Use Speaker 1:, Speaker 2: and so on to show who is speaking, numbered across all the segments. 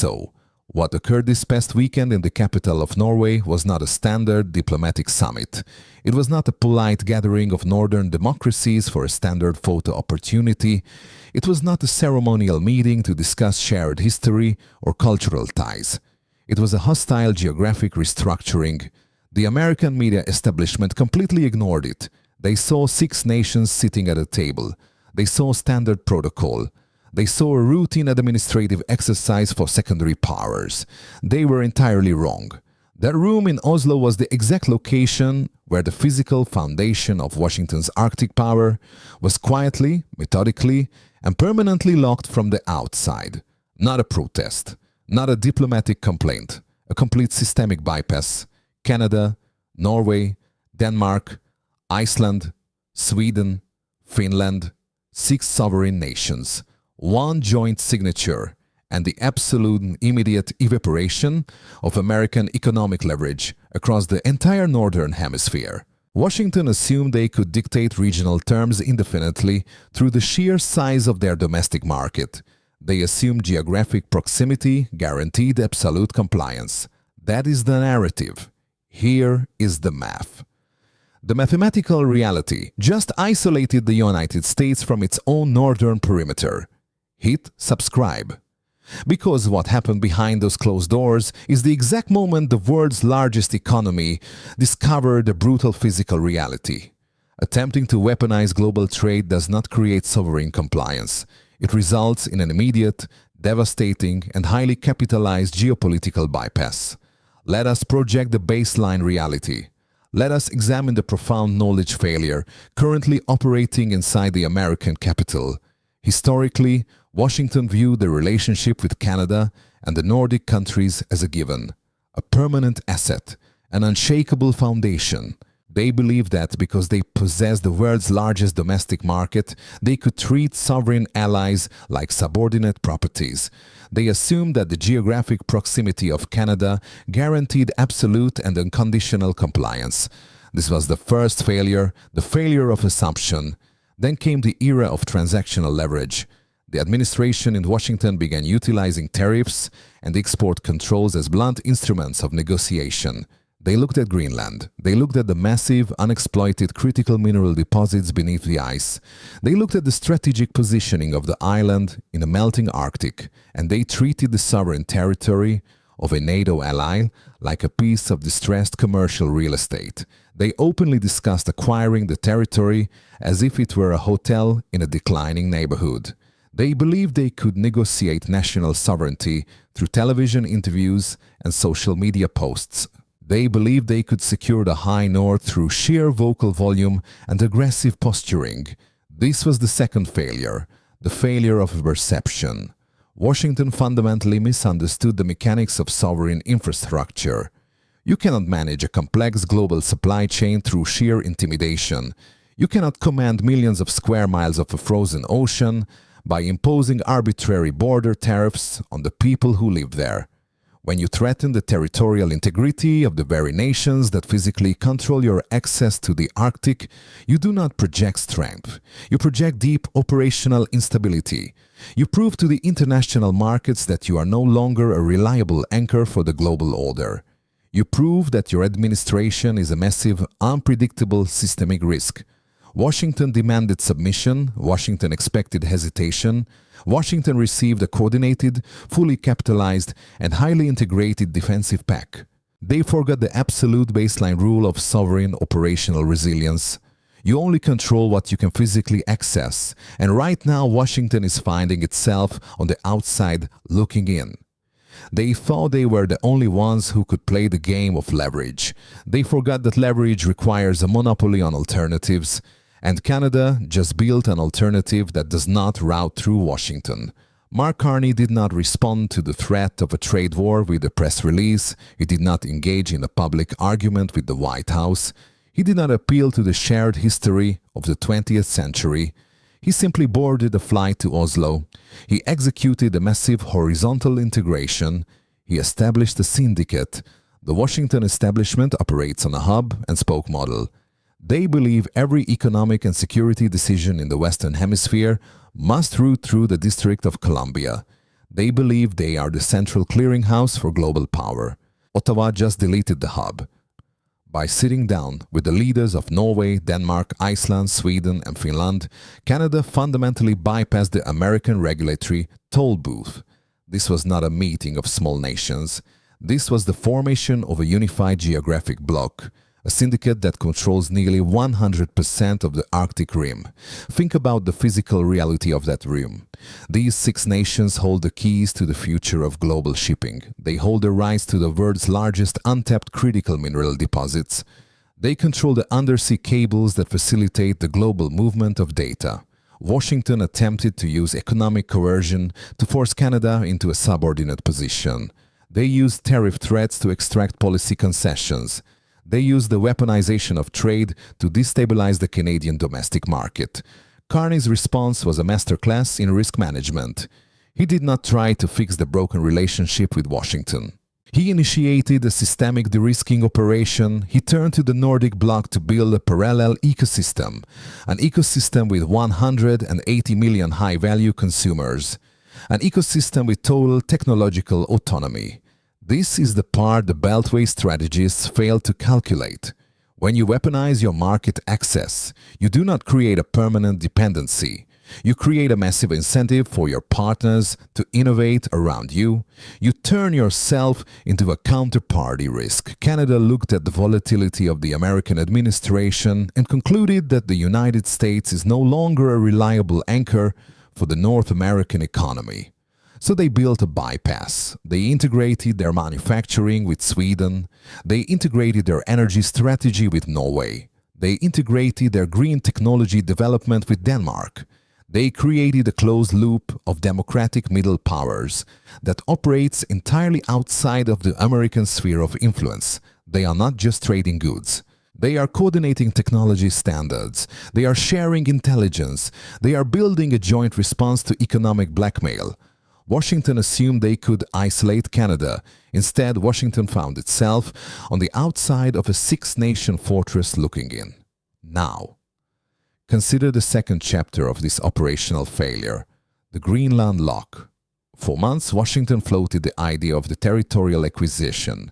Speaker 1: so. What occurred this past weekend in the capital of Norway was not a standard diplomatic summit. It was not a polite gathering of northern democracies for a standard photo opportunity. It was not a ceremonial meeting to discuss shared history or cultural ties. It was a hostile geographic restructuring. The American media establishment completely ignored it. They saw 6 nations sitting at a table. They saw standard protocol. They saw a routine administrative exercise for secondary powers. They were entirely wrong. That room in Oslo was the exact location where the physical foundation of Washington's Arctic power was quietly, methodically, and permanently locked from the outside. Not a protest, not a diplomatic complaint, a complete systemic bypass. Canada, Norway, Denmark, Iceland, Sweden, Finland, 6 sovereign nations. One joint signature and the absolute and immediate evaporation of American economic leverage across the entire Northern Hemisphere. Washington assumed they could dictate regional terms indefinitely through the sheer size of their domestic market. They assumed geographic proximity guaranteed absolute compliance. That is the narrative. Here is the math. The mathematical reality just isolated the United States from its own northern perimeter. Hit subscribe. Because what happened behind those closed doors is the exact moment the world's largest economy discovered a brutal physical reality. Attempting to weaponize global trade does not create sovereign compliance. It results in an immediate, devastating, and highly capitalized geopolitical bypass. Let us project the baseline reality. Let us examine the profound knowledge failure currently operating inside the American capital. Historically, Washington viewed the relationship with Canada and the Nordic countries as a given, a permanent asset, an unshakable foundation. They believed that because they possessed the world's largest domestic market, they could treat sovereign allies like subordinate properties. They assumed that the geographic proximity of Canada guaranteed absolute and unconditional compliance. This was the first failure, the failure of assumption. Then came the era of transactional leverage. The administration in Washington began utilizing tariffs and export controls as blunt instruments of negotiation. They looked at Greenland. They looked at the massive, unexploited critical mineral deposits beneath the ice. They looked at the strategic positioning of the island in a melting Arctic, and they treated the sovereign territory of a NATO ally like a piece of distressed commercial real estate. They openly discussed acquiring the territory as if it were a hotel in a declining neighborhood. They believed they could negotiate national sovereignty through television interviews and social media posts. They believed they could secure the high north through sheer vocal volume and aggressive posturing. This was the second failure, the failure of perception. Washington fundamentally misunderstood the mechanics of sovereign infrastructure. You cannot manage a complex global supply chain through sheer intimidation. You cannot command millions of square miles of a frozen ocean by imposing arbitrary border tariffs on the people who live there. When you threaten the territorial integrity of the very nations that physically control your access to the Arctic, you do not project strength. You project deep operational instability. You prove to the international markets that you are no longer a reliable anchor for the global order. You prove that your administration is a massive, unpredictable systemic risk. Washington demanded submission, Washington expected hesitation, Washington received a coordinated, fully capitalized, and highly integrated defensive pack. They forgot the absolute baseline rule of sovereign operational resilience. You only control what you can physically access, and right now Washington is finding itself on the outside looking in. They thought they were the only ones who could play the game of leverage. They forgot that leverage requires a monopoly on alternatives, and Canada just built an alternative that does not route through Washington. Mark Carney did not respond to the threat of a trade war with a press release. He did not engage in a public argument with the White House. He did not appeal to the shared history of the 20th century. He simply boarded a flight to Oslo. He executed a massive horizontal integration. He established a syndicate. The Washington establishment operates on a hub-and-spoke model. They believe every economic and security decision in the Western Hemisphere must route through the District of Columbia. They believe they are the central clearinghouse for global power. Ottawa just deleted the hub. By sitting down with the leaders of Norway, Denmark, Iceland, Sweden and Finland, Canada fundamentally bypassed the American regulatory toll booth. This was not a meeting of small nations. This was the formation of a unified geographic bloc, a syndicate that controls nearly 100% of the Arctic Rim. Think about the physical reality of that rim. These 6 nations hold the keys to the future of global shipping. They hold the rights to the world's largest untapped critical mineral deposits. They control the undersea cables that facilitate the global movement of data. Washington attempted to use economic coercion to force Canada into a subordinate position. They used tariff threats to extract policy concessions. They used the weaponization of trade to destabilize the Canadian domestic market. Carney's response was a masterclass in risk management. He did not try to fix the broken relationship with Washington. He initiated a systemic de-risking operation. He turned to the Nordic bloc to build a parallel ecosystem, an ecosystem with 180 million high-value consumers, an ecosystem with total technological autonomy. This is the part the Beltway strategists fail to calculate. When you weaponize your market access, you do not create a permanent dependency. You create a massive incentive for your partners to innovate around you. You turn yourself into a counterparty risk. Canada looked at the volatility of the American administration and concluded that the United States is no longer a reliable anchor for the North American economy. So they built a bypass. They integrated their manufacturing with Sweden. They integrated their energy strategy with Norway. They integrated their green technology development with Denmark. They created a closed loop of democratic middle powers that operates entirely outside of the American sphere of influence. They are not just trading goods. They are coordinating technology standards. They are sharing intelligence. They are building a joint response to economic blackmail. Washington assumed they could isolate Canada. Instead, Washington found itself on the outside of a 6-nation fortress looking in. Now, consider the second chapter of this operational failure, the Greenland lock. For months, Washington floated the idea of the territorial acquisition.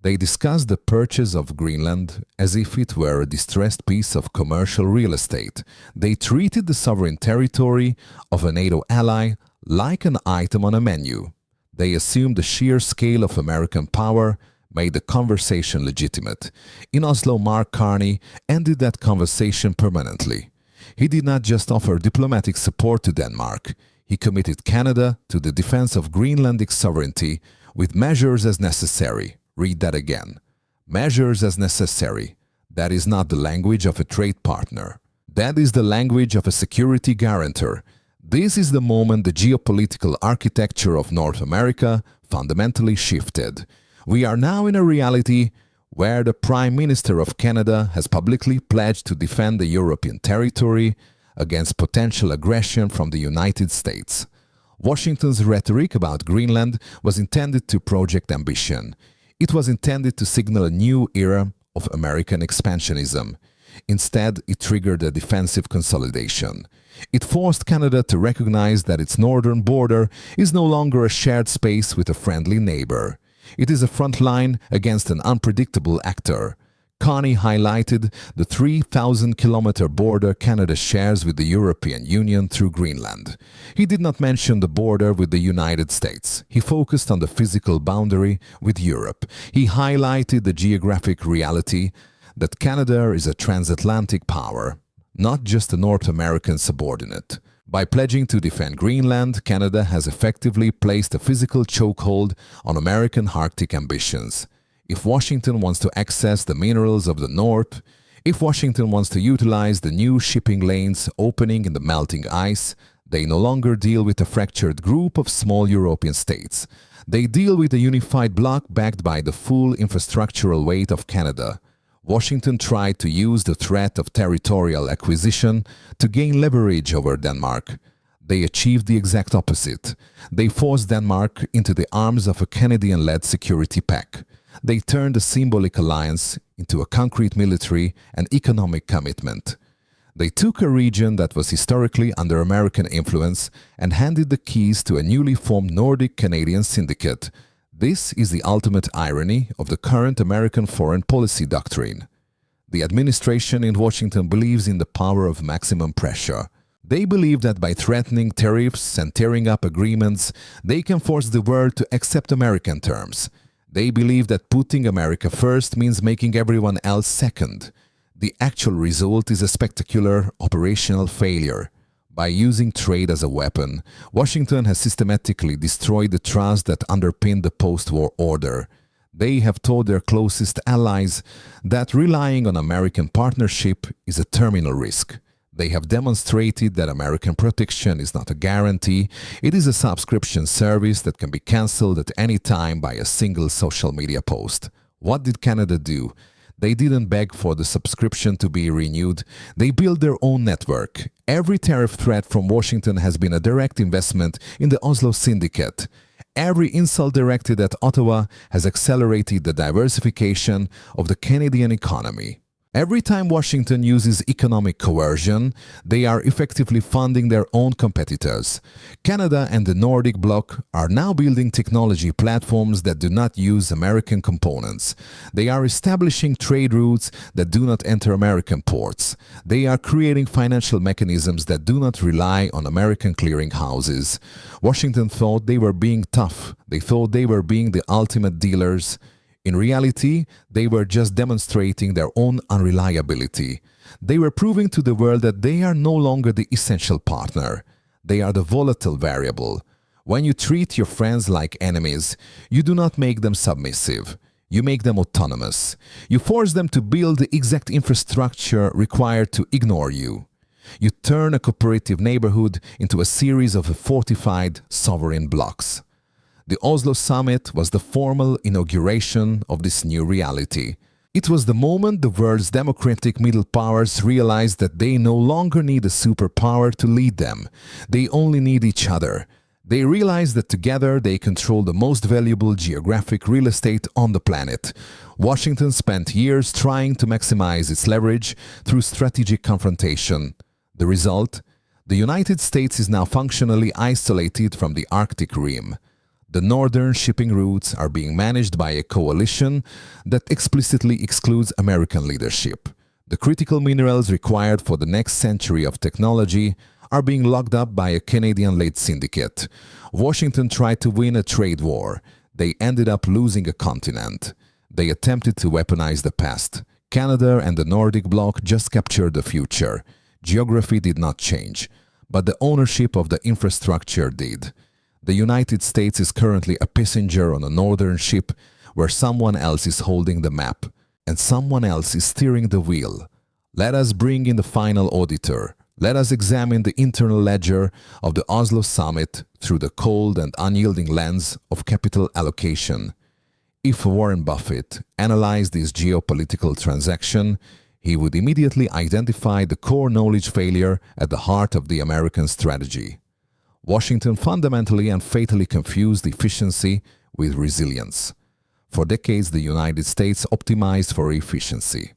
Speaker 1: They discussed the purchase of Greenland as if it were a distressed piece of commercial real estate. They treated the sovereign territory of a NATO ally like an item on a menu. They assumed the sheer scale of American power made the conversation legitimate. In Oslo, Mark Carney ended that conversation permanently. He did not just offer diplomatic support to Denmark. He committed Canada to the defense of Greenlandic sovereignty with measures as necessary. Read that again. Measures as necessary. That is not the language of a trade partner. That is the language of a security guarantor. This is the moment the geopolitical architecture of North America fundamentally shifted. We are now in a reality where the Prime Minister of Canada has publicly pledged to defend the European territory against potential aggression from the United States. Washington's rhetoric about Greenland was intended to project ambition. It was intended to signal a new era of American expansionism. Instead, it triggered a defensive consolidation. It forced Canada to recognize that its northern border is no longer a shared space with a friendly neighbor. It is a front line against an unpredictable actor. Carney highlighted the 3,000-kilometer border Canada shares with the European Union through Greenland. He did not mention the border with the United States. He focused on the physical boundary with Europe. He highlighted the geographic reality that Canada is a transatlantic power, not just a North American subordinate. By pledging to defend Greenland, Canada has effectively placed a physical chokehold on American Arctic ambitions. If Washington wants to access the minerals of the North, if Washington wants to utilize the new shipping lanes opening in the melting ice, they no longer deal with a fractured group of small European states. They deal with a unified bloc backed by the full infrastructural weight of Canada. Washington tried to use the threat of territorial acquisition to gain leverage over Denmark. They achieved the exact opposite. They forced Denmark into the arms of a Canadian-led security pact. They turned a symbolic alliance into a concrete military and economic commitment. They took a region that was historically under American influence and handed the keys to a newly formed Nordic Canadian syndicate. This is the ultimate irony of the current American foreign policy doctrine. The administration in Washington believes in the power of maximum pressure. They believe that by threatening tariffs and tearing up agreements, they can force the world to accept American terms. They believe that putting America first means making everyone else second. The actual result is a spectacular operational failure. By using trade as a weapon, Washington has systematically destroyed the trust that underpinned the post-war order. They have told their closest allies that relying on American partnership is a terminal risk. They have demonstrated that American protection is not a guarantee, it is a subscription service that can be cancelled at any time by a single social media post. What did Canada do? They didn't beg for the subscription to be renewed, they built their own network. Every tariff threat from Washington has been a direct investment in the Oslo Syndicate. Every insult directed at Ottawa has accelerated the diversification of the Canadian economy. Every time Washington uses economic coercion, they are effectively funding their own competitors. Canada and the Nordic bloc are now building technology platforms that do not use American components. They are establishing trade routes that do not enter American ports. They are creating financial mechanisms that do not rely on American clearinghouses. Washington thought they were being tough. They thought they were being the ultimate dealers. In reality, they were just demonstrating their own unreliability. They were proving to the world that they are no longer the essential partner. They are the volatile variable. When you treat your friends like enemies, you do not make them submissive. You make them autonomous. You force them to build the exact infrastructure required to ignore you. You turn a cooperative neighborhood into a series of fortified sovereign blocks. The Oslo summit was the formal inauguration of this new reality. It was the moment the world's democratic middle powers realized that they no longer need a superpower to lead them. They only need each other. They realized that together they control the most valuable geographic real estate on the planet. Washington spent years trying to maximize its leverage through strategic confrontation. The result? The United States is now functionally isolated from the Arctic Rim. The northern shipping routes are being managed by a coalition that explicitly excludes American leadership. The critical minerals required for the next century of technology are being locked up by a Canadian-led syndicate. Washington tried to win a trade war. They ended up losing a continent. They attempted to weaponize the past. Canada and the Nordic bloc just captured the future. Geography did not change, but the ownership of the infrastructure did. The United States is currently a passenger on a northern ship where someone else is holding the map and someone else is steering the wheel. Let us bring in the final auditor. Let us examine the internal ledger of the Oslo summit through the cold and unyielding lens of capital allocation. If Warren Buffett analyzed this geopolitical transaction, he would immediately identify the core knowledge failure at the heart of the American strategy. Washington fundamentally and fatally confused efficiency with resilience. For decades, the United States optimized for efficiency.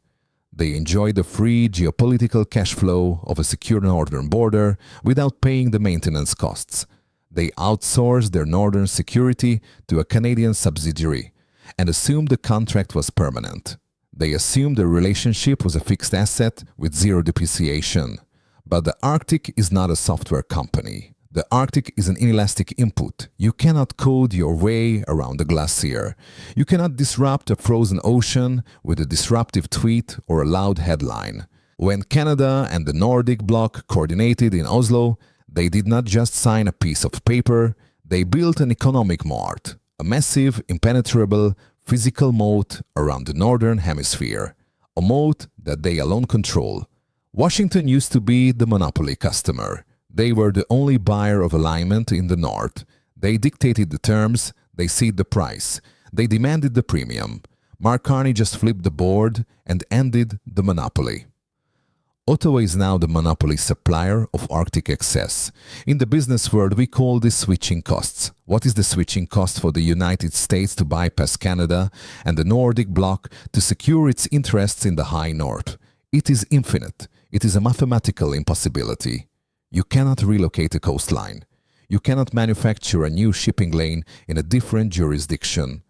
Speaker 1: They enjoyed the free geopolitical cash flow of a secure northern border without paying the maintenance costs. They outsourced their northern security to a Canadian subsidiary and assumed the contract was permanent. They assumed the relationship was a fixed asset with zero depreciation. But the Arctic is not a software company. The Arctic is an inelastic input. You cannot code your way around a glacier. You cannot disrupt a frozen ocean with a disruptive tweet or a loud headline. When Canada and the Nordic bloc coordinated in Oslo, they did not just sign a piece of paper, they built an economic moat, a massive, impenetrable, physical moat around the northern hemisphere, a moat that they alone control. Washington used to be the monopoly customer. They were the only buyer of alignment in the north. They dictated the terms, they set the price, they demanded the premium. Mark Carney just flipped the board and ended the monopoly. Ottawa is now the monopoly supplier of Arctic access. In the business world, we call this switching costs. What is the switching cost for the United States to bypass Canada and the Nordic bloc to secure its interests in the high north? It is infinite. It is a mathematical impossibility. You cannot relocate a coastline. You cannot manufacture a new shipping lane in a different jurisdiction.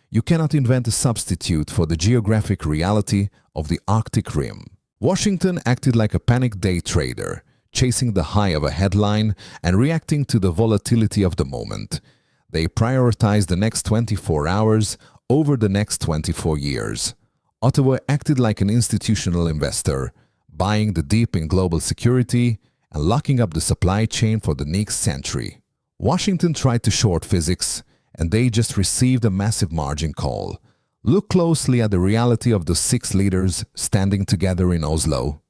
Speaker 1: You cannot invent a substitute for the geographic reality of the Arctic Rim. Washington acted like a panicked day trader, chasing the high of a headline and reacting to the volatility of the moment. They prioritized the next 24 hours over the next 24 years. Ottawa acted like an institutional investor, buying the dip in global security and locking up the supply chain for the next century. Washington tried to short physics, and they just received a massive margin call. Look closely at the reality of the 6 leaders standing together in Oslo.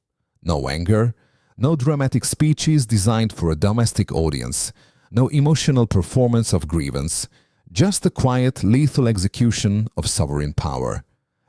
Speaker 1: No anger, no dramatic speeches designed for a domestic audience, no emotional performance of grievance, just a quiet, lethal execution of sovereign power.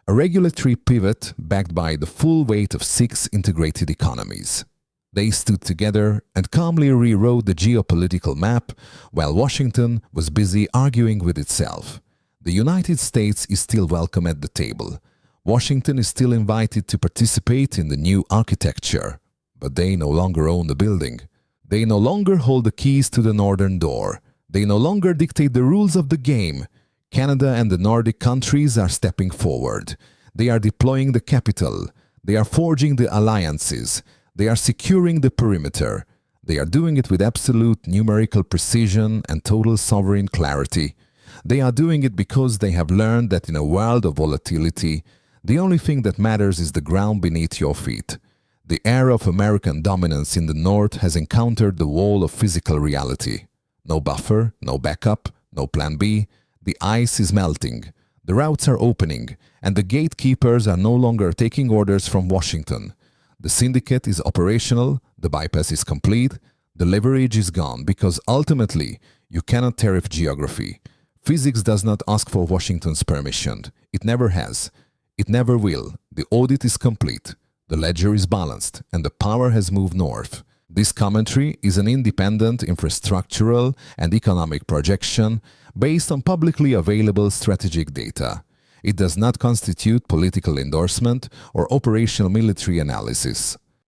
Speaker 1: A regulatory pivot backed by the full weight of 6 integrated economies. They stood together and calmly rewrote the geopolitical map while Washington was busy arguing with itself. The United States is still welcome at the table. Washington is still invited to participate in the new architecture. But they no longer own the building. They no longer hold the keys to the northern door. They no longer dictate the rules of the game. Canada and the Nordic countries are stepping forward. They are deploying the capital. They are forging the alliances. They are securing the perimeter. They are doing it with absolute numerical precision and total sovereign clarity. They are doing it because they have learned that in a world of volatility, the only thing that matters is the ground beneath your feet. The era of American dominance in the North has encountered the wall of physical reality. No buffer, no backup, no plan B. The ice is melting. The routes are opening, and the gatekeepers are no longer taking orders from Washington. The Syndicate is operational, the bypass is complete, the leverage is gone because ultimately you cannot tariff geography. Physics does not ask for Washington's permission. It never has. It never will. The audit is complete. The ledger is balanced and the power has moved north. This commentary is an independent infrastructural and economic projection based on publicly available strategic data. It does not constitute political endorsement or operational military analysis.